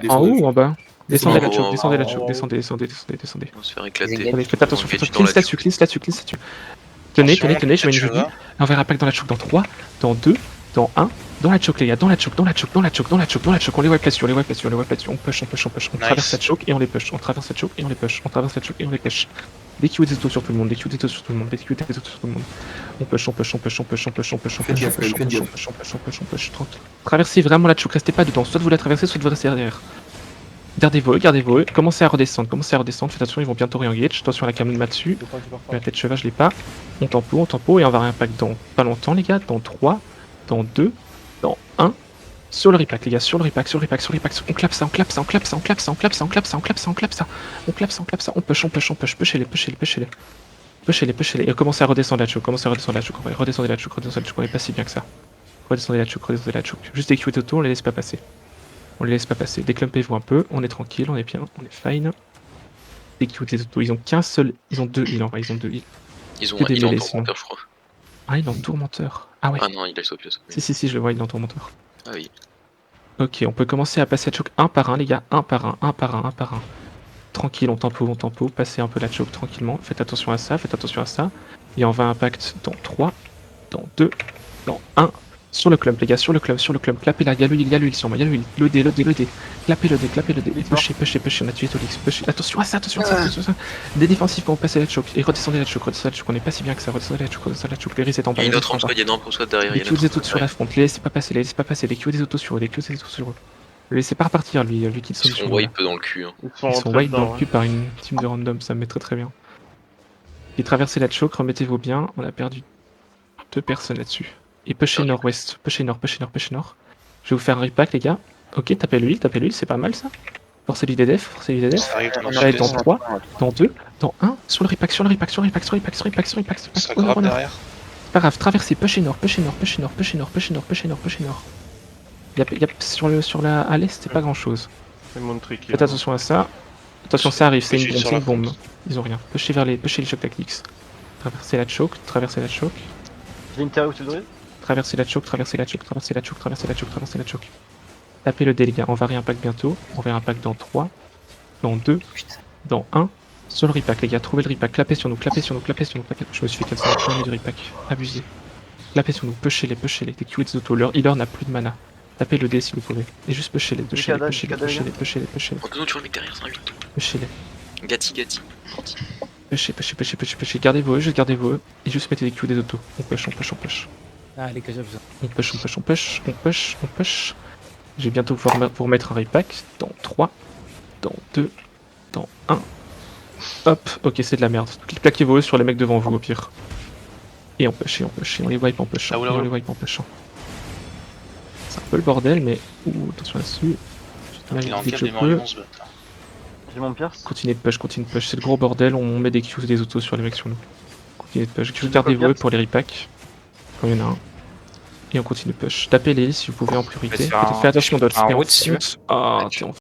En haut ou en bas? Descendez la En haut, choke, en descendez la haut, choke, en haut. descendez. On va se faire éclater. Allez, faites attention, On faites engage attention. dans la Cleanse là-dessus. Tenez, je mets une Judy. On verra pas que dans la choke dans 3, dans 2, dans 1. Dans la choke les gars, dans la choke. On les wipe là-dessus, on push. On traverse la choke et on les push. On traverse la choke et on les push. Dès qu'il y a des autos sur tout le monde, on push. Tranquille. Traversez vraiment la choke, restez pas dedans. Soit vous la traversez, soit vous restez derrière. Gardez-vous, commencez à redescendre, faites attention, ils vont bientôt re-engage, attention à la Kamuna dessus, la tête cheval je l'ai pas, on tempo, et on va réimpact dans pas longtemps les gars, dans 3, dans 2, dans 1, sur le repack les gars, sur le repack, on clappe ça, on push, pushez-les, et commencez à redescendre la choke, redescendez la choke, on est pas si bien que ça, redescendez la choke, juste execute auto, on les laisse pas passer. Déclumpez-vous un peu, on est tranquille, on est bien, on est fine. Execute les autos, ils ont qu'un seul, ils ont 2 heals en vrai, ils ont 2 heals. Ils ont Que un des heal en mêlées, sinon. tourmenteur, je crois. Ah, il est en tourmenteur. Ah ouais. Ah non, il a sauvé. Si, je le vois, il est en tourmenteur. Ah oui. Ok, on peut commencer à passer la choke un par un, les gars, un par un. Tranquille, on tempo, passez un peu la choke tranquillement. Faites attention à ça. Et on va impact dans 3, dans 2, dans 1. Sur le club, les gars, clappez là, il y a l'huile sur moi, le dé. Clappez le dé. Pushez, on a tué Tolix, pushez. Attention à ça. Des défensifs quand on passe la choke, et redescendez la choke, on est pas si bien que ça, redescendez la choke, les resets en bas. Il y a une autre en squad, il y en a un pour squad derrière. Les Q des autos sur la front, les laissez pas passer, les Q des autos sur eux, Le laissez pas repartir lui qui Ils sont wipe dans le cul. Ils sont wipe dans le cul par une team de random, ça me met très bien. Et traversez la choke, remettez-vous bien, on a perdu 2 personnes là-dessus. Et pushez nord-ouest, pushez nord. Je vais vous faire un repack les gars. Ok, tapez l'huile, c'est pas mal ça. Forcez l'IDDF. Allez, dans 3, dans 2, dans 1, sur le repack. Ça grappe derrière. C'est pas grave, traversez, pushez nord. Sur la à l'est, c'est pas grand chose. Faites attention à ça. Attention, ça arrive, c'est une bombe. Ils ont rien. Pushez les chocs tactics. Traversez la choke. J'ai une terre où tu devrais. Traversez la choke. Tapez le dé les gars, on va réimpact bientôt. On va réimpact dans 3, dans 2, dans 1. Sur le repack les gars, trouvez le repack, clapez sur nous. Je me suis fait comme ça, premier du repack. Abusé. Clapez sur nous, pushez-les. Des Q des autos, leur healer n'a plus de mana. Tapez le dé si vous pouvez. Et juste pushez-les. Antonou, tu vois le mec derrière, c'est un 8. Pushez-les. Gatti. Pushez. Gardez-vous eux. Et juste mettez des Q des autos. On push. Ah, les cages On push. Je vais bientôt pouvoir vous remettre un repack. Dans 3, dans 2, dans 1. Hop, ok, c'est de la merde. Plaquez-vous sur les mecs devant vous au pire. Et on push. On les wipe en pushant. C'est un peu le bordel, mais. Ouh, attention là-dessus. Il est en cap des morts, J'ai mon pierce. Continue de push. C'est le gros bordel, on met des Qs des autos sur les mecs sur nous. Continuez de push. Gardez-vous pour les repacks. Quand il y en a un. Et on continue de push. Tapez-les si vous pouvez en priorité. Faites attention d'autres. un route, si tu veux. Ah, t'es en